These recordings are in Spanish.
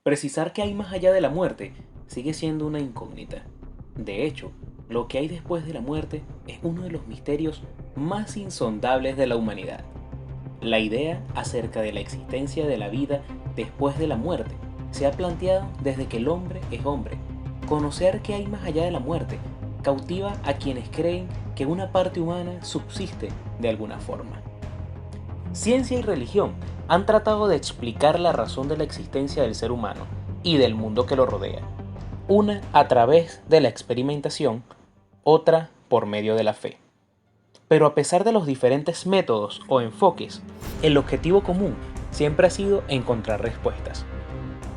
precisar que hay más allá de la muerte sigue siendo una incógnita. De hecho, lo que hay después de la muerte es uno de los misterios más insondables de la humanidad. La idea acerca de la existencia de la vida después de la muerte se ha planteado desde que el hombre es hombre. Conocer que hay más allá de la muerte cautiva a quienes creen que una parte humana subsiste de alguna forma. Ciencia y religión han tratado de explicar la razón de la existencia del ser humano y del mundo que lo rodea, una a través de la experimentación, otra por medio de la fe. Pero a pesar de los diferentes métodos o enfoques, el objetivo común siempre ha sido encontrar respuestas.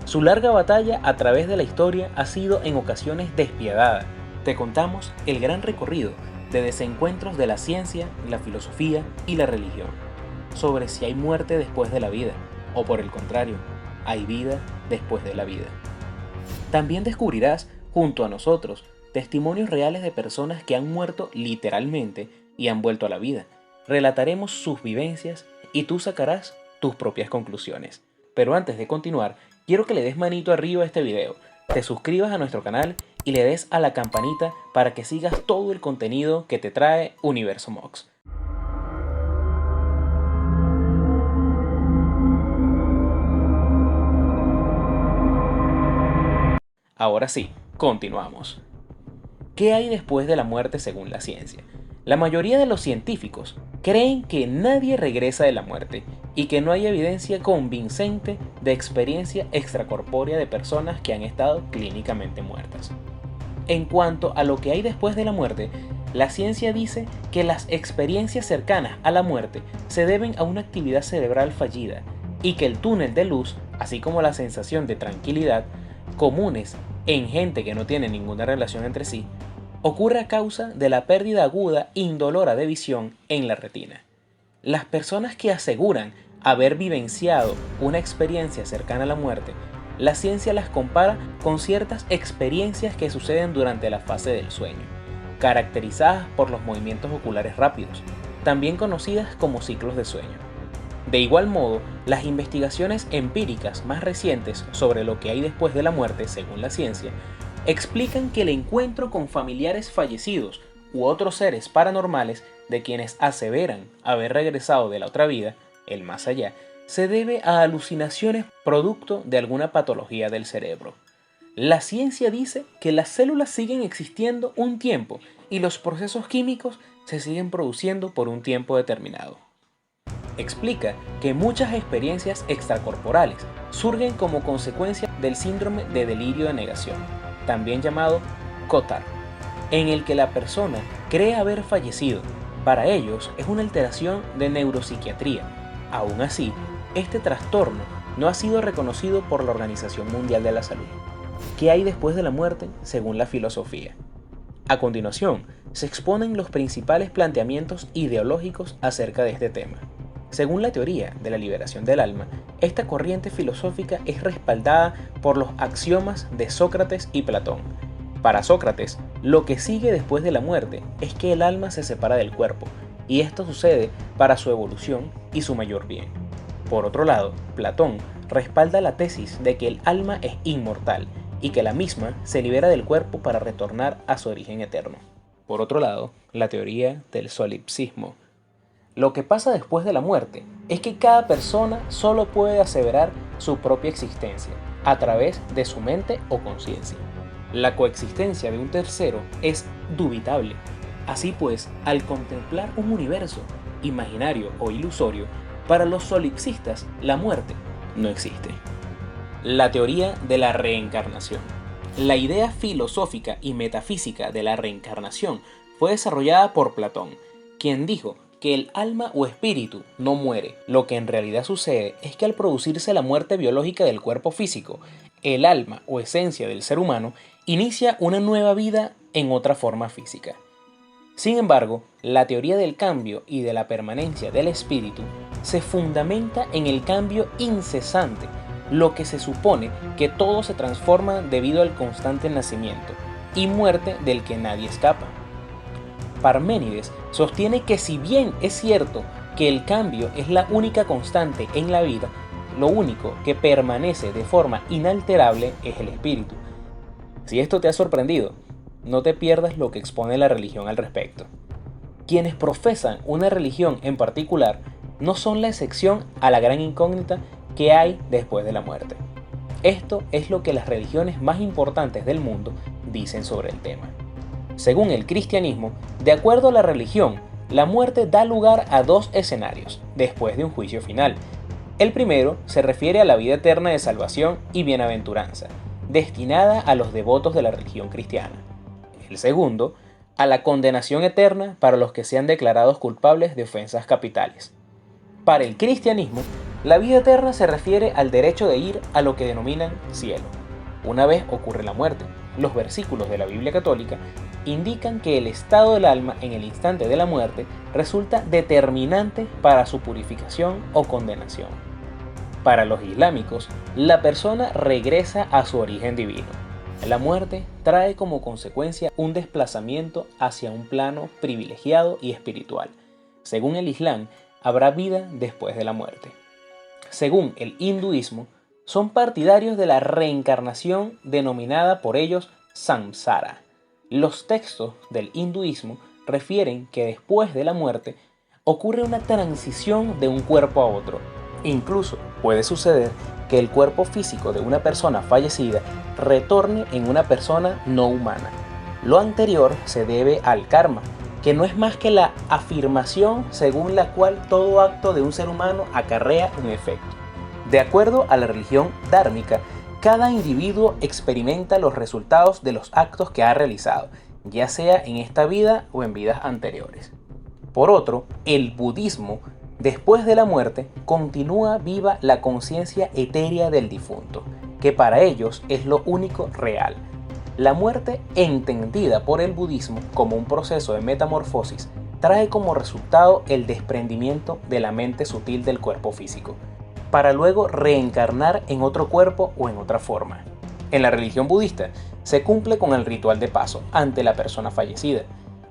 Su larga batalla a través de la historia ha sido en ocasiones despiadada. Te contamos el gran recorrido de desencuentros de la ciencia, la filosofía y la religión, sobre si hay muerte después de la vida, o por el contrario, hay vida después de la vida. También descubrirás, junto a nosotros, testimonios reales de personas que han muerto literalmente y han vuelto a la vida. Relataremos sus vivencias y tú sacarás tus propias conclusiones. Pero antes de continuar, quiero que le des manito arriba a este video, te suscribas a nuestro canal y le des a la campanita para que sigas todo el contenido que te trae Universo Mox. Ahora sí, continuamos. ¿Qué hay después de la muerte según la ciencia? La mayoría de los científicos creen que nadie regresa de la muerte y que no hay evidencia convincente de experiencia extracorpórea de personas que han estado clínicamente muertas. En cuanto a lo que hay después de la muerte, la ciencia dice que las experiencias cercanas a la muerte se deben a una actividad cerebral fallida y que el túnel de luz, así como la sensación de tranquilidad, comunes en gente que no tiene ninguna relación entre sí, ocurre a causa de la pérdida aguda e indolora de visión en la retina. Las personas que aseguran haber vivenciado una experiencia cercana a la muerte, la ciencia las compara con ciertas experiencias que suceden durante la fase del sueño, caracterizadas por los movimientos oculares rápidos, también conocidas como ciclos de sueño. De igual modo, las investigaciones empíricas más recientes sobre lo que hay después de la muerte, según la ciencia, explican que el encuentro con familiares fallecidos u otros seres paranormales de quienes aseveran haber regresado de la otra vida, el más allá, se debe a alucinaciones producto de alguna patología del cerebro. La ciencia dice que las células siguen existiendo un tiempo y los procesos químicos se siguen produciendo por un tiempo determinado. Explica que muchas experiencias extracorporales surgen como consecuencia del síndrome de delirio de negación, también llamado Cotard, en el que la persona cree haber fallecido. Para ellos es una alteración de neuropsiquiatría. Aún así, este trastorno no ha sido reconocido por la Organización Mundial de la Salud. ¿Qué hay después de la muerte según la filosofía? A continuación, se exponen los principales planteamientos ideológicos acerca de este tema. Según la teoría de la liberación del alma, esta corriente filosófica es respaldada por los axiomas de Sócrates y Platón. Para Sócrates, lo que sigue después de la muerte es que el alma se separa del cuerpo, y esto sucede para su evolución y su mayor bien. Por otro lado, Platón respalda la tesis de que el alma es inmortal y que la misma se libera del cuerpo para retornar a su origen eterno. Por otro lado, la teoría del solipsismo. Lo que pasa después de la muerte es que cada persona solo puede aseverar su propia existencia a través de su mente o conciencia. La coexistencia de un tercero es dubitable. Así pues, al contemplar un universo, imaginario o ilusorio, para los solipsistas la muerte no existe. La teoría de la reencarnación. La idea filosófica y metafísica de la reencarnación fue desarrollada por Platón, quien dijo que el alma o espíritu no muere. Lo que en realidad sucede es que al producirse la muerte biológica del cuerpo físico, el alma o esencia del ser humano inicia una nueva vida en otra forma física. Sin embargo, la teoría del cambio y de la permanencia del espíritu se fundamenta en el cambio incesante, lo que se supone que todo se transforma debido al constante nacimiento y muerte del que nadie escapa. Parménides sostiene que si bien es cierto que el cambio es la única constante en la vida, lo único que permanece de forma inalterable es el espíritu. Si esto te ha sorprendido, no te pierdas lo que expone la religión al respecto. Quienes profesan una religión en particular no son la excepción a la gran incógnita que hay después de la muerte. Esto es lo que las religiones más importantes del mundo dicen sobre el tema. Según el cristianismo, de acuerdo a la religión, la muerte da lugar a dos escenarios después de un juicio final. El primero se refiere a la vida eterna de salvación y bienaventuranza, destinada a los devotos de la religión cristiana. El segundo, a la condenación eterna para los que sean declarados culpables de ofensas capitales. Para el cristianismo, la vida eterna se refiere al derecho de ir a lo que denominan cielo. Una vez ocurre la muerte, los versículos de la Biblia católica indican que el estado del alma en el instante de la muerte resulta determinante para su purificación o condenación. Para los islámicos, la persona regresa a su origen divino. La muerte trae como consecuencia un desplazamiento hacia un plano privilegiado y espiritual. Según el Islam, habrá vida después de la muerte. Según el hinduismo, son partidarios de la reencarnación denominada por ellos samsara. Los textos del hinduismo refieren que después de la muerte ocurre una transición de un cuerpo a otro. Incluso puede suceder que el cuerpo físico de una persona fallecida retorne en una persona no humana. Lo anterior se debe al karma, que no es más que la afirmación según la cual todo acto de un ser humano acarrea un efecto. De acuerdo a la religión dármica, cada individuo experimenta los resultados de los actos que ha realizado, ya sea en esta vida o en vidas anteriores. Por otro, el budismo, después de la muerte, continúa viva la conciencia etérea del difunto, que para ellos es lo único real. La muerte, entendida por el budismo como un proceso de metamorfosis, trae como resultado el desprendimiento de la mente sutil del cuerpo físico, para luego reencarnar en otro cuerpo o en otra forma. En la religión budista, se cumple con el ritual de paso ante la persona fallecida,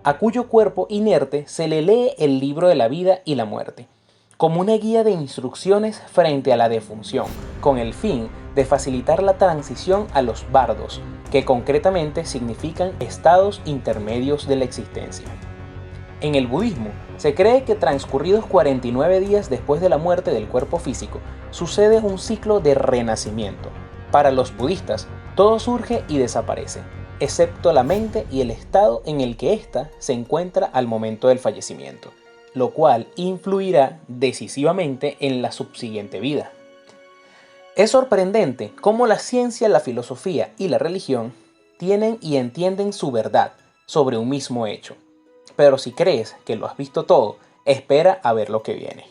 a cuyo cuerpo inerte se le lee el libro de la vida y la muerte, como una guía de instrucciones frente a la defunción, con el fin de facilitar la transición a los bardos, que concretamente significan estados intermedios de la existencia. En el budismo, se cree que transcurridos 49 días después de la muerte del cuerpo físico, sucede un ciclo de renacimiento. Para los budistas, todo surge y desaparece, excepto la mente y el estado en el que ésta se encuentra al momento del fallecimiento, lo cual influirá decisivamente en la subsiguiente vida. Es sorprendente cómo la ciencia, la filosofía y la religión tienen y entienden su verdad sobre un mismo hecho. Pero si crees que lo has visto todo, espera a ver lo que viene.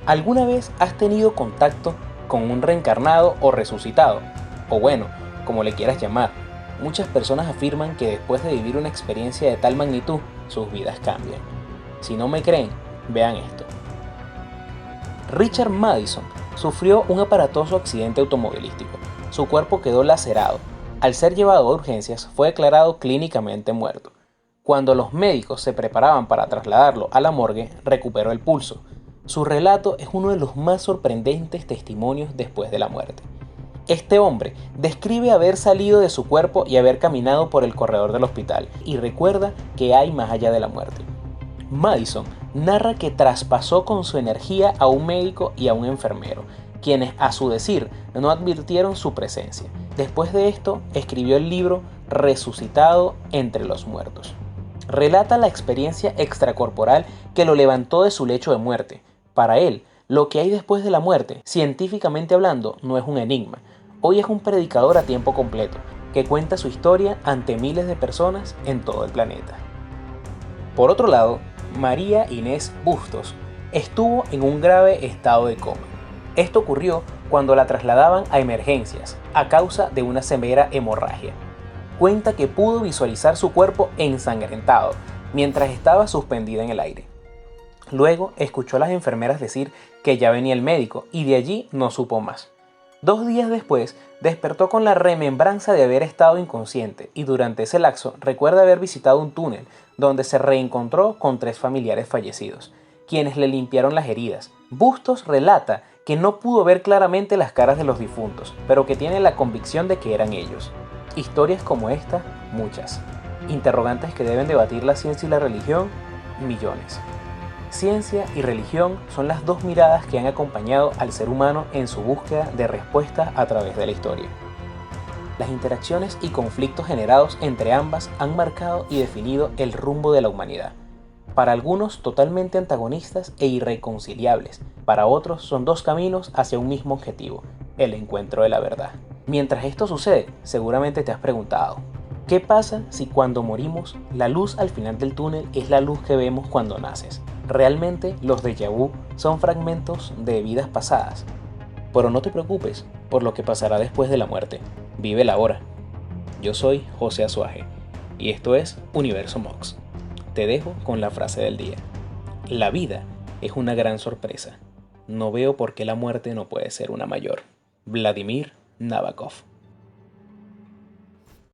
¿Alguna vez has tenido contacto con un reencarnado o resucitado? O bueno, como le quieras llamar. Muchas personas afirman que después de vivir una experiencia de tal magnitud, sus vidas cambian. Si no me creen, vean esto. Richard Madison sufrió un aparatoso accidente automovilístico. Su cuerpo quedó lacerado. Al ser llevado a urgencias, fue declarado clínicamente muerto. Cuando los médicos se preparaban para trasladarlo a la morgue, recuperó el pulso. Su relato es uno de los más sorprendentes testimonios después de la muerte. Este hombre describe haber salido de su cuerpo y haber caminado por el corredor del hospital, y recuerda que hay más allá de la muerte. Madison narra que traspasó con su energía a un médico y a un enfermero, quienes a su decir no advirtieron su presencia. Después de esto, escribió el libro Resucitado entre los muertos. Relata la experiencia extracorporal que lo levantó de su lecho de muerte. Para él, lo que hay después de la muerte, científicamente hablando, no es un enigma. Hoy es un predicador a tiempo completo, que cuenta su historia ante miles de personas en todo el planeta. Por otro lado, María Inés Bustos estuvo en un grave estado de coma. Esto ocurrió cuando la trasladaban a emergencias a causa de una severa hemorragia. Cuenta que pudo visualizar su cuerpo ensangrentado mientras estaba suspendida en el aire. Luego escuchó a las enfermeras decir que ya venía el médico y de allí no supo más. 2 días después despertó con la remembranza de haber estado inconsciente y durante ese lapso recuerda haber visitado un túnel donde se reencontró con 3 familiares fallecidos, quienes le limpiaron las heridas. Bustos relata que no pudo ver claramente las caras de los difuntos, pero que tiene la convicción de que eran ellos. Historias como esta, muchas. Interrogantes que deben debatir la ciencia y la religión, millones. Ciencia y religión son las dos miradas que han acompañado al ser humano en su búsqueda de respuestas a través de la historia. Las interacciones y conflictos generados entre ambas han marcado y definido el rumbo de la humanidad. Para algunos totalmente antagonistas e irreconciliables, para otros son dos caminos hacia un mismo objetivo, el encuentro de la verdad. Mientras esto sucede, seguramente te has preguntado, ¿qué pasa si cuando morimos la luz al final del túnel es la luz que vemos cuando naces? Realmente los déjà vu son fragmentos de vidas pasadas. Pero no te preocupes por lo que pasará después de la muerte. Vive la hora. Yo soy José Azuaje y esto es Universo Mox. Te dejo con la frase del día. La vida es una gran sorpresa. No veo por qué la muerte no puede ser una mayor. Vladimir Nabokov.